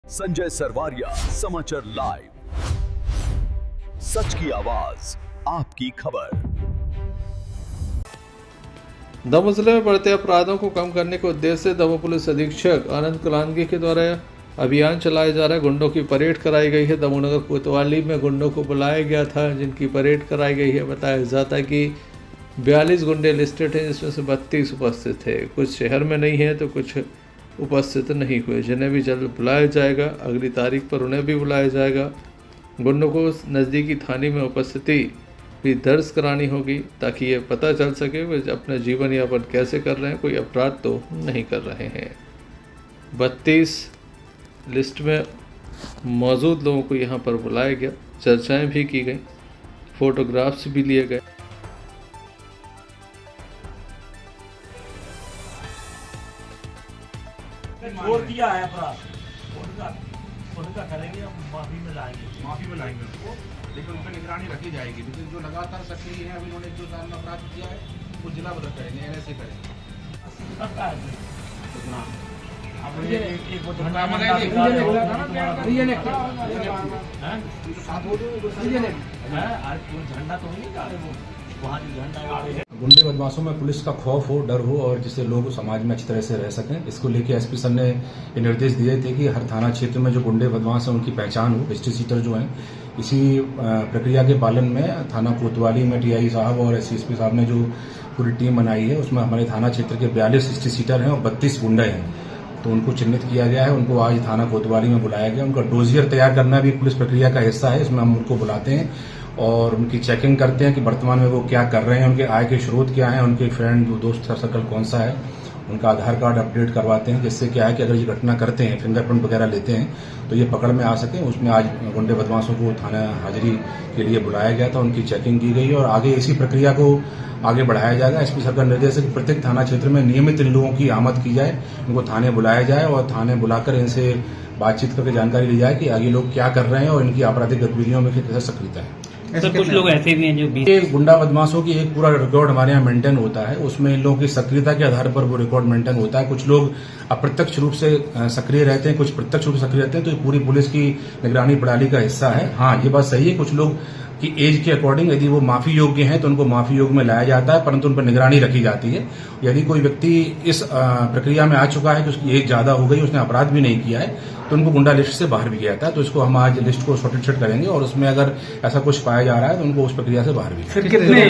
संजय सरवारिया, समाचार लाइव, सच की आवाज, आपकी खबर। दमोह जिले में बढ़ते अपराधों को कम करने के उद्देश्य से दमोह पुलिस अधीक्षक आनंद कुलांगी के द्वारा अभियान चलाया जा रहा है। गुंडों की परेड कराई गई है। दमोह नगर कोतवाली में गुंडों को बुलाया गया था, जिनकी परेड कराई गई है। बताया जाता है कि 42 गुंडे लिस्टेड हैं, जिसमें से 32 उपस्थित थे। कुछ शहर में नहीं है तो कुछ उपस्थित नहीं हुए, जिन्हें भी जल्द बुलाया जाएगा। अगली तारीख पर उन्हें भी बुलाया जाएगा। गुंडों को नज़दीकी थाने में उपस्थिति भी दर्ज करानी होगी, ताकि ये पता चल सके वे अपना जीवन यापन कैसे कर रहे हैं, कोई अपराध तो नहीं कर रहे हैं। 32 लिस्ट में मौजूद लोगों को यहाँ पर बुलाया गया, चर्चाएं भी की गई, फोटोग्राफ्स भी लिए गए। छोड़ दिया है अपराध, उनका करेंगे, हम माफी में लाएंगे उसको, लेकिन उन पर निगरानी रखी जाएगी। लेकिन जो लगातार सक्रिय है, अभी उन्होंने 2 साल में अपराध किया है, वो जिला बदल करेंगे, NSA करेंगे। झंडा तो नहीं वहाँ झंडा। गुंडे बदमाशों में पुलिस का खौफ हो, डर हो और जिससे लोग समाज में अच्छी तरह से रह सकें, इसको लेके एसपी सर ने ये निर्देश दिए थे कि हर थाना क्षेत्र में जो गुंडे बदमाश हैं उनकी पहचान हो, हिस्ट्री सीटर जो हैं। इसी प्रक्रिया के पालन में थाना कोतवाली में टीआई साहब और एसपी साहब ने जो पूरी टीम बनाई है, उसमें हमारे थाना क्षेत्र के 42 हिस्ट्री सीटर हैं और 32 गुंडे हैं। तो उनको चिन्हित किया गया है, उनको आज थाना कोतवाली में बुलाया गया। उनका डोजियर तैयार करना भी पुलिस प्रक्रिया का हिस्सा है। इसमें हम उनको बुलाते हैं और उनकी चेकिंग करते हैं कि वर्तमान में वो क्या कर रहे हैं, उनके आय के स्रोत क्या हैं, उनके फ्रेंड दोस्त सर्कल कौन सा है, उनका आधार कार्ड अपडेट करवाते हैं, जिससे क्या है कि अगर ये घटना करते हैं, फिंगरप्रिंट वगैरह लेते हैं, तो ये पकड़ में आ सकें। उसमें आज गुंडे बदमाशों को थाना हाजिरी के लिए बुलाया गया था, उनकी चेकिंग की गई और आगे इसी प्रक्रिया को आगे बढ़ाया जाएगा। एसपी सर का निर्देश है कि प्रत्येक थाना क्षेत्र में नियमित इन लोगों की आमद की जाए, उनको थाने बुलाया जाए और थाने बुलाकर इनसे बातचीत करके जानकारी ली जाए कि आगे लोग क्या कर रहे हैं और इनकी आपराधिक गतिविधियों में कैसे सक्रियता है। तो कुछ लोग ऐसे भी हैं जो गुंडा बदमाशों की एक पूरा रिकॉर्ड हमारे यहाँ मेंटेन होता है, उसमें इन लोगों की सक्रियता के आधार पर वो रिकॉर्ड मेंटेन होता है। कुछ लोग अप्रत्यक्ष रूप से सक्रिय रहते हैं, कुछ प्रत्यक्ष रूप से सक्रिय रहते हैं, तो ये पूरी पुलिस की निगरानी प्रणाली का हिस्सा है। हाँ, ये बात सही है, कुछ लोग की एज के अकॉर्डिंग यदि वो माफी योग्य हैं तो उनको माफी योग्य में लाया जाता है, परंतु उन पर निगरानी रखी जाती है। यदि कोई व्यक्ति इस प्रक्रिया में आ चुका है कि उसकी एज ज्यादा हो गई, उसने अपराध भी नहीं किया है, तो उनको गुंडा लिस्ट से बाहर भी गया था। तो इसको हम आज लिस्ट को सॉर्टेड करेंगे और उसमें अगर ऐसा कुछ पाया जा रहा है तो उनको उस प्रक्रिया से बाहर भी। फिर कितने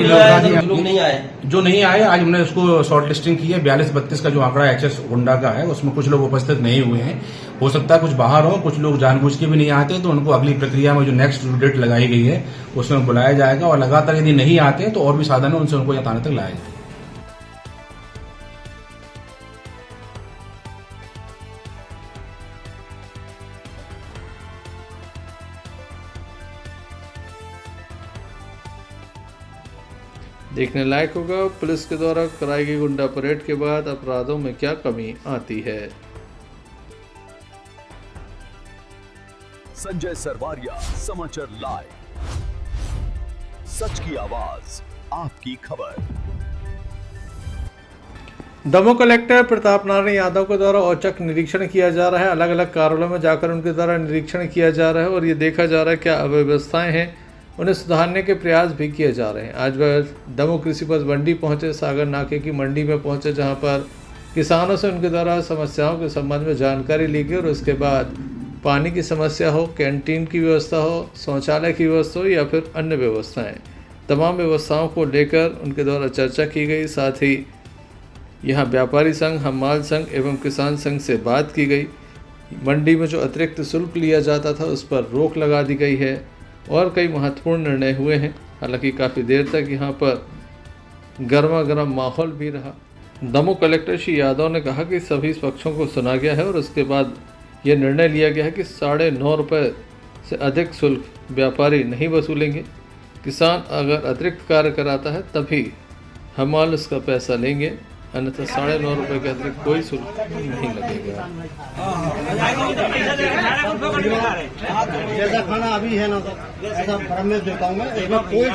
लोग नहीं आए? जो नहीं आए, आज हमने उसको शॉर्ट लिस्टिंग की है। 42-32 का जो आंकड़ा HS गुंडा का है, उसमें कुछ लोग उपस्थित नहीं हुए हैं। हो सकता है कुछ बाहर हो, कुछ लोग जानबूझ के भी नहीं आते, तो उनको अगली प्रक्रिया में जो नेक्स्ट डेट लगाई गई है उसमें बुलाया जाएगा और लगातार यदि नहीं आते तो और भी साधन है, उनसे उनको यहाँ थाने तक लाया जाएगा। देखने लायक होगा पुलिस के द्वारा कराई गई गुंडा परेड के बाद अपराधों में क्या कमी आती है। संजय सरवारिया, समाचार लाइव, सच की आवाज, आपकी खबर। दमोह कलेक्टर प्रताप नारायण यादव के द्वारा औचक निरीक्षण किया जा रहा है। अलग अलग कार्यालयों में जाकर उनके द्वारा निरीक्षण किया जा रहा है और ये देखा जा रहा है क्या अव्यवस्थाएं हैं, उन्हें सुधारने के प्रयास भी किए जा रहे हैं। आज वह दमोह कृषि उपज मंडी पहुंचे, सागर नाके की मंडी में पहुंचे, जहां पर किसानों से उनके द्वारा समस्याओं के संबंध में जानकारी ली गई और उसके बाद पानी की समस्या हो, कैंटीन की व्यवस्था हो, शौचालय की व्यवस्था हो या फिर अन्य व्यवस्थाएं, तमाम व्यवस्थाओं को लेकर उनके द्वारा चर्चा की गई। साथ ही यहाँ व्यापारी संघ, हमाल संघ एवं किसान संघ से बात की गई। मंडी में जो अतिरिक्त शुल्क लिया जाता था उस पर रोक लगा दी गई है और कई महत्वपूर्ण निर्णय हुए हैं। हालांकि काफ़ी देर तक यहाँ पर गर्मा गर्म माहौल भी रहा। दमोह कलेक्टर श्री यादव ने कहा कि सभी पक्षों को सुना गया है और उसके बाद यह निर्णय लिया गया है कि 9.5 रुपये से अधिक शुल्क व्यापारी नहीं वसूलेंगे। किसान अगर अतिरिक्त कार्य कराता है तभी हमाल उसका पैसा लेंगे, अन्यथा 9.5 रुपये के अतिरिक्त कोई शुल्क नहीं लगेगा। जैसा खाना अभी है ना सर, ऐसा ब्रह्मेश देता हूँ मैं। इसमें कोई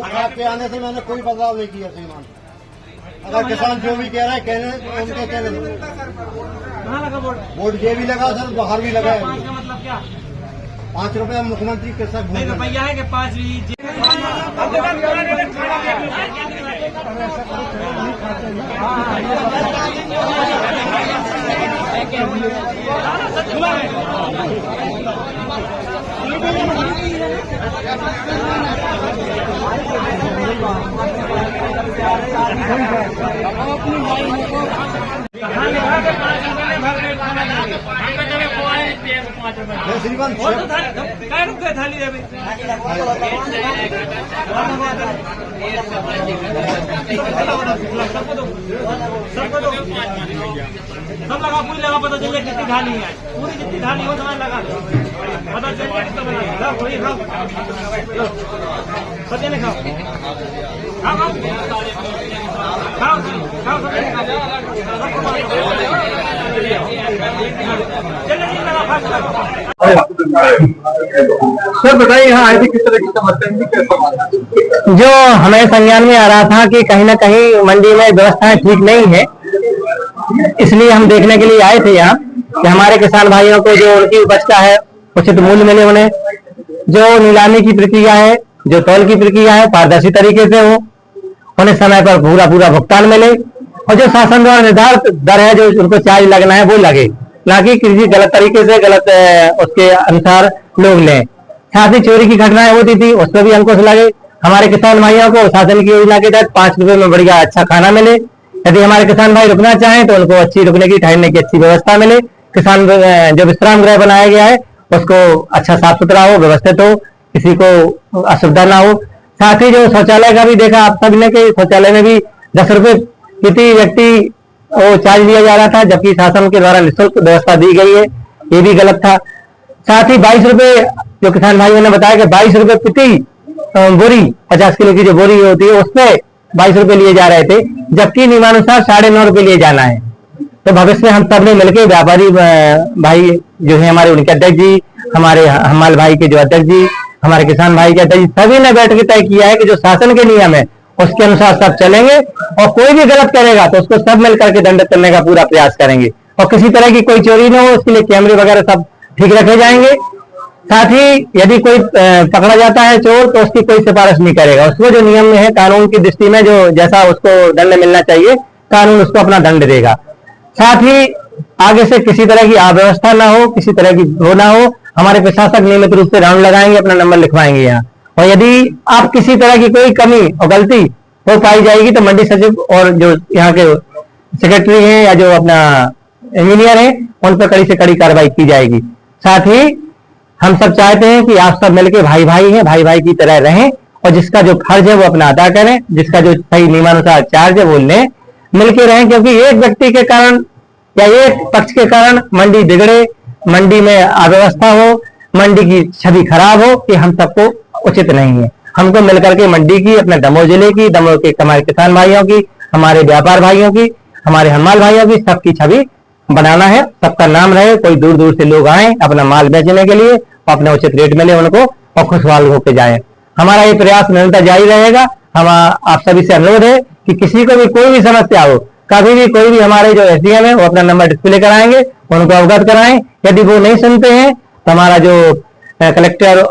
आपके आने से मैंने कोई बदलाव नहीं किया श्रीमान। अगर किसान जो भी कह रहा है कहने उनको कहने दो। कहाँ लगा बोर्ड? बोर्ड ये भी लगा सर, बाहर भी लगा है। 5 का मतलब क्या? 5 रुपए मुख्यमंत्री के साथ नहीं रुपया है कि 5 श्रीमान थाली है अभी। सबको दो। सब लगा, पूरी लगा, पता चल जाए कितनी थाली है। पूरी जितनी थाली हो समझ लगा, पता चल जाए कितना बना। वही खाओ, सच्चे ने खाओ, खाओ खाओ खाओ खाओ, सच्चे ने सर बताइए, यहाँ आए थे किस तरह की समस्या? जो हमें संज्ञान में आ रहा था कि कहीं ना कहीं मंडी में व्यवस्थाएं ठीक नहीं है, इसलिए हम देखने के लिए आए थे यहाँ कि हमारे किसान भाइयों को जो उनकी उपज का है उचित मूल्य मिले, उन्हें जो नीलामी की प्रक्रिया है, जो तौल की प्रक्रिया है पारदर्शी तरीके से हो, उन्हें समय पर पूरा भुगतान मिले, और जो शासन द्वारा निर्धारित दर है जो उनको चार्ज लगना है वो लगे, ना कि किसी गलत तरीके से गलत उसके अनुसार लोग लें। साथ ही चोरी की घटनाएं होती थी, उस पर भी अंकुश लगे। हमारे किसान भाइयों को शासन की योजना के तहत 5 रुपए में बढ़िया अच्छा खाना मिले। यदि हमारे किसान भाई रुकना चाहें तो उनको अच्छी रुकने की, ठहरने की अच्छी व्यवस्था मिले। किसान जो विश्राम गृह बनाया गया है उसको अच्छा साफ सुथरा हो, व्यवस्थित हो, किसी को असुविधा ना हो। साथ ही जो शौचालय का भी देखा आप सबने कि शौचालय में भी 10 रुपए प्रति व्यक्ति वो चार्ज लिया जा रहा था, जबकि शासन के द्वारा निःशुल्क व्यवस्था दी गई है, ये भी गलत था। साथ ही 22 रुपए जो किसान भाइयों ने बताया कि 22 रुपए प्रति बोरी, 50 किलो की जो बोरी होती है उस पे 22 रुपए लिए जा रहे थे, जबकि नियमानुसार 9.5 रुपए लिए जाना है। तो भविष्य में हम सबने मिलकर व्यापारी भाई जो है हमारे, उनके अध्यक्ष जी, हमारे हमाल भाई के जो अध्यक्ष जी, हमारे किसान भाई के अध्यक्ष, सभी ने बैठ के तय किया है कि जो शासन के नियम है उसके अनुसार सब चलेंगे, और कोई भी गलत करेगा तो उसको सब मिल करके दंडित करने का पूरा प्रयास करेंगे, और किसी तरह की कोई चोरी न हो उसके लिए कैमरे वगैरह सब ठीक रखे जाएंगे। साथ ही यदि कोई पकड़ा जाता है चोर तो उसकी कोई सिफारिश नहीं करेगा, उसको जो नियम में है कानून की दृष्टि में जो जैसा उसको दंड मिलना चाहिए कानून उसको अपना दंड देगा। साथ ही आगे से किसी तरह की अव्यवस्था ना हो, किसी तरह की वो ना हो, हमारे प्रशासक नियमित रूप से राउंड लगाएंगे, अपना नंबर लिखवाएंगे यहाँ, और यदि आप किसी तरह की कोई कमी और गलती हो पाई जाएगी तो मंडी सचिव और जो यहाँ के सेक्रेटरी हैं या जो अपना इंजीनियर है उन पर कड़ी से कड़ी कार्रवाई की जाएगी। साथ ही हम सब चाहते हैं कि आप सब मिलकर भाई भाई हैं, भाई भाई की तरह रहें, और जिसका जो फर्ज है वो अपना अदा करें, जिसका जो सही नियमानुसार चार्ज है वो लें, मिलकर रहें, क्योंकि एक व्यक्ति के कारण या एक पक्ष के कारण मंडी बिगड़े, मंडी में अव्यवस्था हो, मंडी की छवि खराब हो, कि हम सबको उचित नहीं है। हमको मिलकर के मंडी की, अपने दमोह जिले की, दमोह के हमारे किसान भाइयों की, हमारे व्यापार भाइयों की, हमारे हमाल भाइयों की, सबकी छवि बनाना है, सबका नाम रहे, कोई दूर दूर से लोग आए अपना माल बेचने के लिए, अपने उचित रेट मिले उनको, और खुशहाल होकर जाए। हमारा ये प्रयास निरंतर जारी रहेगा। हम आप सभी से अनुरोध है कि किसी को भी कोई भी समस्या हो, कभी भी कोई भी हमारे जो एसडीएम है वो अपना नंबर डिस्प्ले कराएंगे, उनको अवगत कराएं। यदि वो नहीं सुनते हैं तो हमारा जो कलेक्टर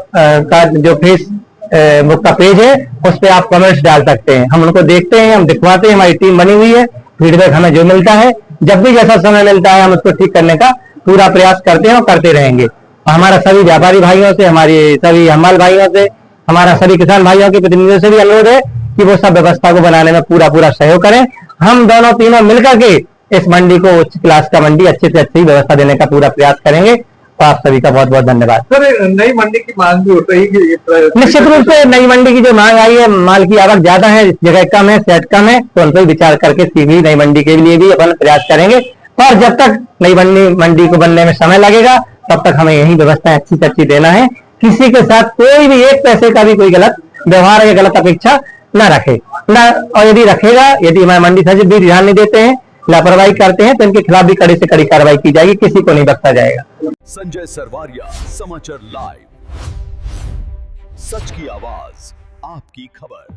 का जो फेसबुक का पेज है उस पर आप कमेंट्स डाल सकते हैं, हम उनको देखते हैं, हम दिखवाते हैं, हमारी टीम बनी हुई है, फीडबैक हमें जो मिलता है, जब भी जैसा समय मिलता है हम उसको ठीक करने का पूरा प्रयास करते हैं और करते रहेंगे। हमारा सभी व्यापारी भाइयों से, हमारे सभी हमाल भाइयों से, हमारा सभी किसान भाइयों के प्रतिनिधियों से भी अनुरोध है कि वो सब व्यवस्था को बनाने में पूरा सहयोग करें। हम दोनों तीनों मिलकर के इस मंडी को उच्च क्लास का मंडी, अच्छे से अच्छी व्यवस्था देने का पूरा प्रयास करेंगे। तो आप सभी का बहुत बहुत धन्यवाद। सर, नई मंडी की मांग भी होती है, निश्चित रूप से नई मंडी की जो मांग आई है, माल की आवक ज्यादा है, जगह कम है, सेट कम है, तो उन पर विचार करके सीधी नई मंडी के लिए भी अपन प्रयास करेंगे। पर जब तक नई मंडी को बनने में समय लगेगा तब तक हमें यही व्यवस्था अच्छी से अच्छी देना है। किसी के साथ कोई भी एक पैसे का भी कोई गलत व्यवहार या गलत अपेक्षा न रखे ना, और यदि रखेगा, यदि हमारे मंडी सचिव भी ध्यान नहीं देते हैं, लापरवाही करते हैं, तो इनके खिलाफ भी कड़ी से कड़ी कार्रवाई की जाएगी, किसी को नहीं बख्शा जाएगा। संजय सरवारिया, समाचार लाइव, सच की आवाज, आपकी खबर।